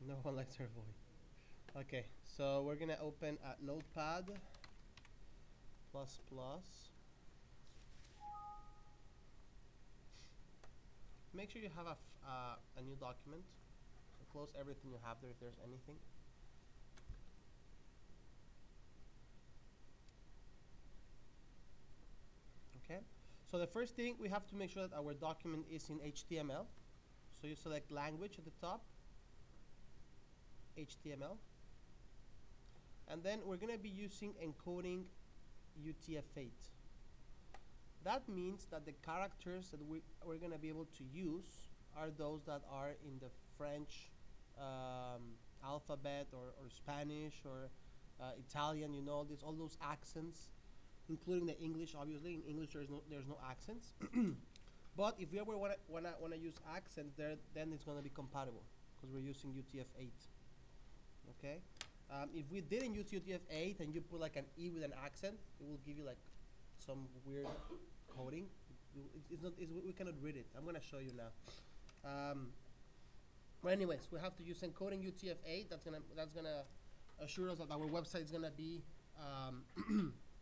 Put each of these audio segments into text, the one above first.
No one likes her voice. Okay, so we're gonna open a Notepad plus plus. Make sure you have a new document. So close everything you have there if there's anything. Okay. So the first thing, we have to make sure that our document is in HTML. So you select language at the top, HTML. And then we're going to be using encoding UTF-8. That means that the characters that we're going to be able to use are those that are in the French alphabet, or Spanish, or Italian, all those accents, including the English. Obviously, in English there's no accents. But if we ever wanna use accents there, then it's gonna be compatible because we're using UTF-8. Okay. If we didn't use UTF-8 and you put like an E with an accent, it will give you like some weird coding. We cannot read it. I'm gonna show you now. But anyways, we have to use encoding UTF-8. That's gonna assure us that our website is gonna be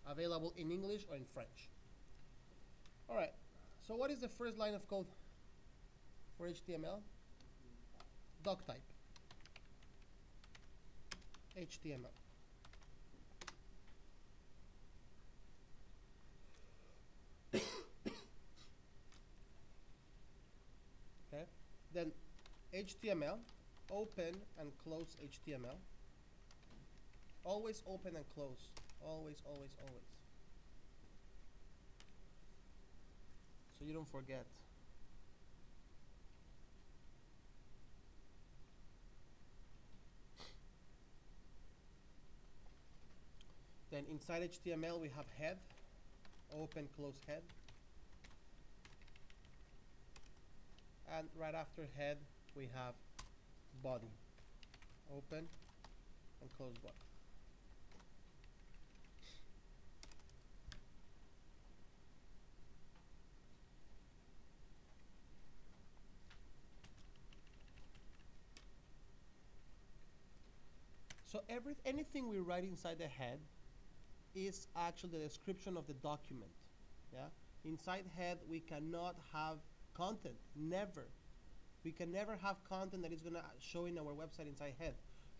available in English or in French. All right. So what is the first line of code for HTML? Doc type. HTML. Okay. Then HTML, open and close HTML. Always open and close. Always, always, always. So you don't forget. Then inside HTML we have head, open, close head. And right after head we have body, open and close body. So anything we write inside the head is actually the description of the document. Yeah. Inside head we cannot have content. Never. We can never have content that is gonna show in our website inside head.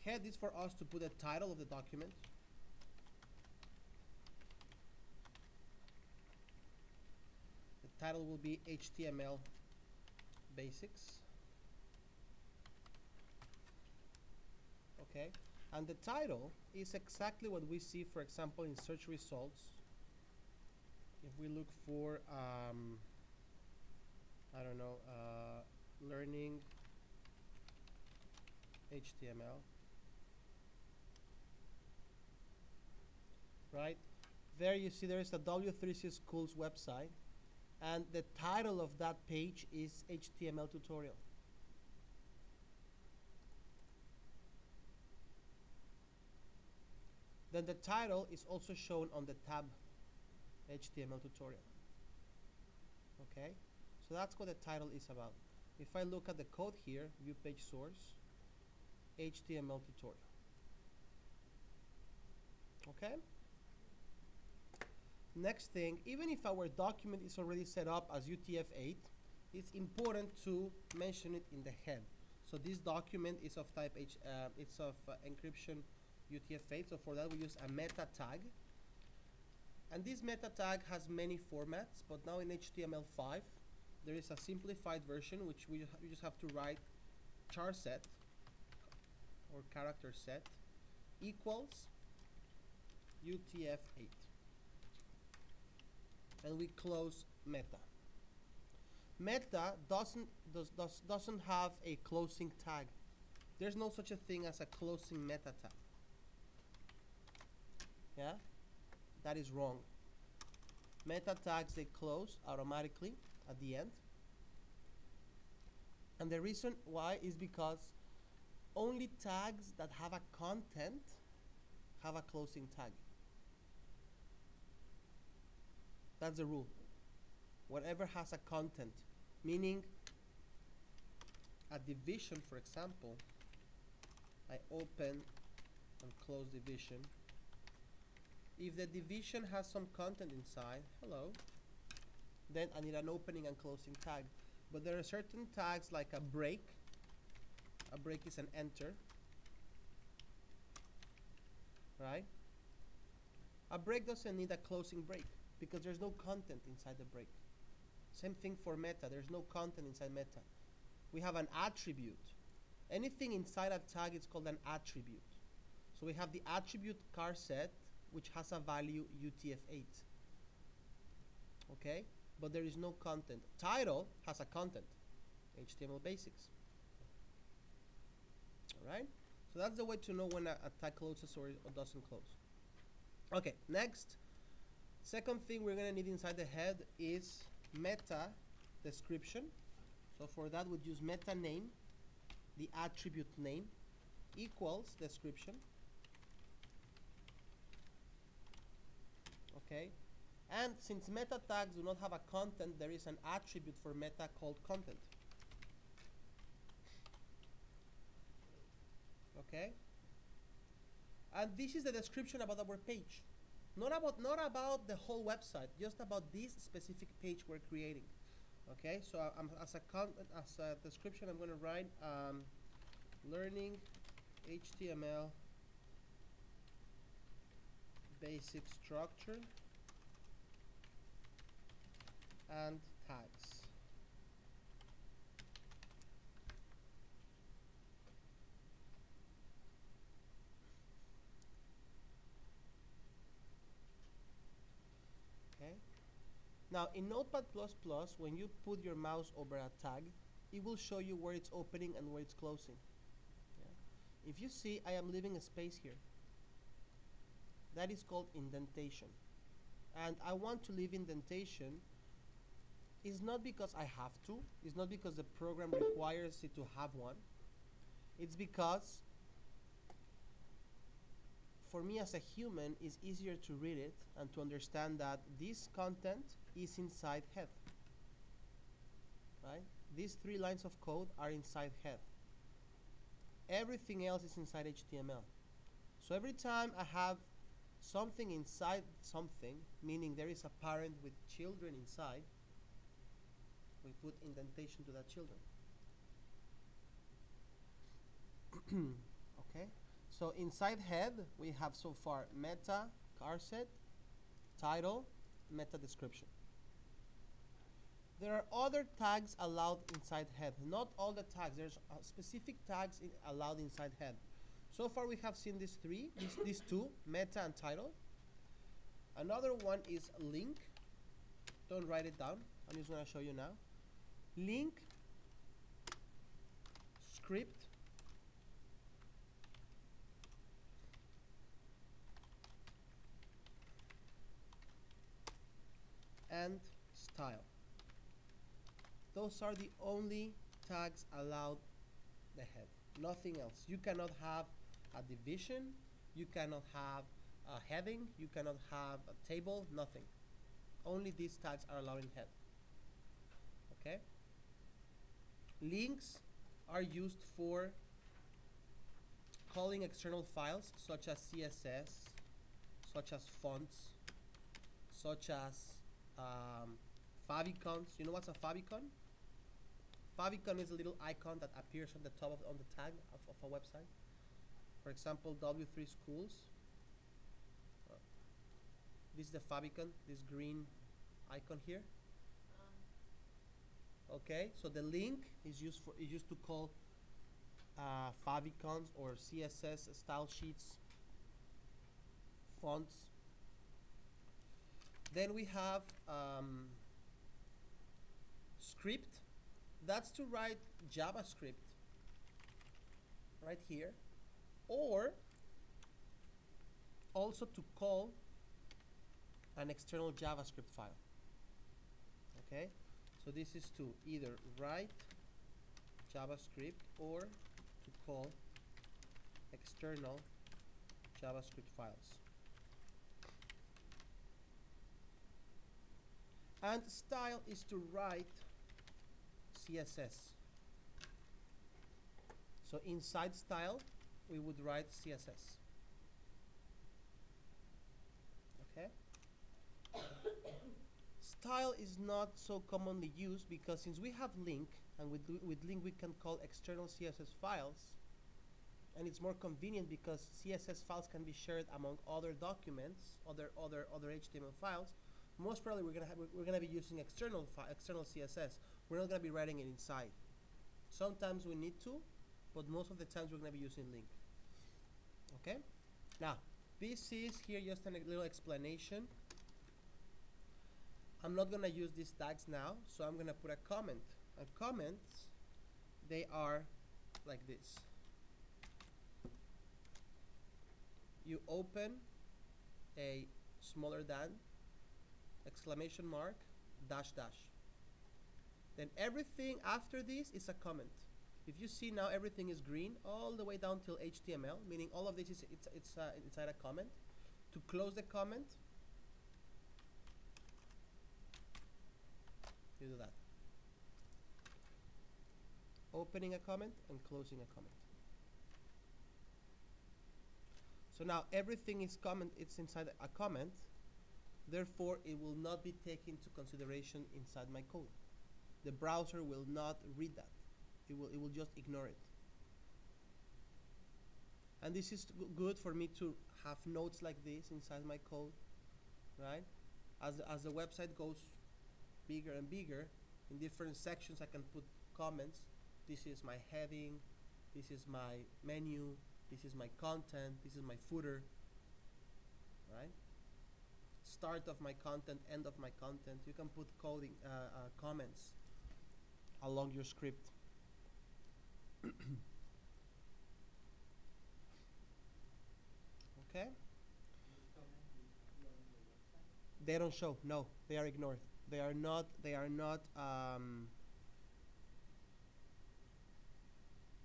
Head is for us to put the title of the document. The title will be HTML basics. Okay. And the title is exactly what we see, for example, in search results. If we look for, I don't know, learning HTML, right? There you see there is a W3C Schools website, and the title of that page is HTML tutorial. Then the title is also shown on the tab HTML tutorial. Okay, so that's what the title is about. If I look at the code here, view page source, HTML tutorial. Okay. Next thing, even if our document is already set up as UTF-8, it's important to mention it in the head. So this document is of type it's of encryption UTF-8. So for that we use a meta tag. And this meta tag has many formats, but now in HTML5 there is a simplified version which you just have to write char set or character set equals UTF-8. And we close meta. Meta doesn't have a closing tag. There's no such a thing as a closing meta tag. Yeah? That is wrong. Meta tags, they close automatically at the end. And the reason why is because only tags that have a content have a closing tag. That's the rule. Whatever has a content, meaning a division, for example, I open and close division. If the division has some content inside, hello, then I need an opening and closing tag. But there are certain tags like a break. A break is an enter, right? A break doesn't need a closing break because there's no content inside the break. Same thing for meta. There's no content inside meta. We have an attribute. Anything inside a tag is called an attribute. So we have the attribute car set, which has a value UTF-8. Okay? But there is no content. Title has a content, HTML basics. Alright? So that's the way to know when a tag closes or doesn't close. Okay, next. Second thing we're going to need inside the head is meta description. So for that, we'd use meta name, the attribute name, equals description. Okay? And since meta tags do not have a content, there is an attribute for meta called content. Okay? And this is the description about our page. Not about the whole website, just about this specific page we're creating. Okay, so as a description, I'm going to write learning HTML basic structure and tags. Okay. Now in Notepad++, when you put your mouse over a tag, it will show you where it's opening and where it's closing. Yeah. If you see, I am leaving a space here. That is called indentation. And I want to leave indentation. It's not because I have to. It's not because the program requires it to have one. It's because for me as a human, it's easier to read it and to understand that this content is inside head. Right? These 3 lines of code are inside head. Everything else is inside HTML. So every time I have something inside something, meaning there is a parent with children inside, we put indentation to that children. Okay? So inside head, we have so far meta, car set, title, meta description. There are other tags allowed inside head. Not all the tags. There's specific tags allowed inside head. So far we have seen these 3, these 2, meta and title. Another one is link. Don't write it down. I'm just going to show you now. Link, script, and style. Those are the only tags allowed the head. Nothing else. You cannot have a division. You cannot have a heading. You cannot have a table. Nothing. Only these tags are allowed in head. Okay? Links are used for calling external files such as CSS, such as fonts, such as favicons. You know what's a favicon? Favicon is a little icon that appears on the top on the tag of a website. For example, W3 Schools. This is the favicon, this green icon here. Okay, so the link is used to call favicons or CSS style sheets, fonts. Then we have script. That's to write JavaScript right here, or also to call an external JavaScript file. Okay, so this is to either write JavaScript or to call external JavaScript files. And style is to write CSS. So inside style, we would write CSS. Okay. Style is not so commonly used because since we have link, and with link we can call external CSS files, and it's more convenient because CSS files can be shared among other documents, other HTML files. Most probably we're gonna be using external CSS. We're not gonna be writing it inside. Sometimes we need to, but most of the times we're gonna be using link. Okay. Now this is here just a little explanation. I'm not gonna use these tags now, so I'm gonna put a comment. And comments, they are like this. You open a smaller than, exclamation mark, dash dash. Then everything after this is a comment. If you see now everything is green all the way down till HTML, meaning all of this is inside a comment. To close the comment, you do that. Opening a comment and closing a comment. So now everything is it's inside a comment, therefore it will not be taken into consideration inside my code. The browser will not read that. It will just ignore it. And this is good for me to have notes like this inside my code, right? As the website goes bigger and bigger, in different sections I can put comments. This is my heading, this is my menu, this is my content, this is my footer, right? Start of my content, end of my content. You can put coding comments along your script. Okay? They don't show. No, they are ignored. They are not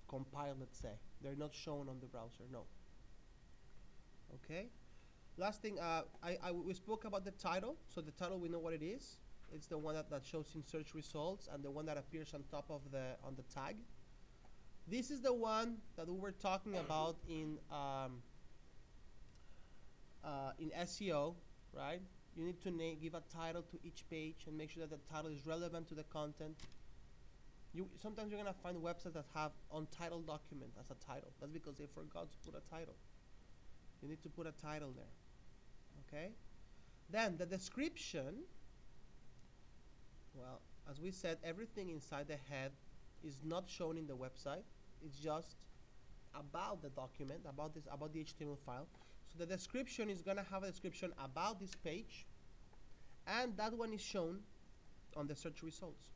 compiled, let's say. They're not shown on the browser. No. Okay? Last thing, we spoke about the title. So the title, we know what it is. It's the one that shows in search results and the one that appears on top of on the tag. This is the one that we were talking about in SEO, right? You need to give a title to each page and make sure that the title is relevant to the content. Sometimes you're gonna find websites that have untitled document as a title. That's because they forgot to put a title. You need to put a title there. Okay? Then the description, well, as we said, everything inside the head is not shown in the website. It's just about the document, about the HTML file. So the description is gonna have a description about this page, and that one is shown on the search results.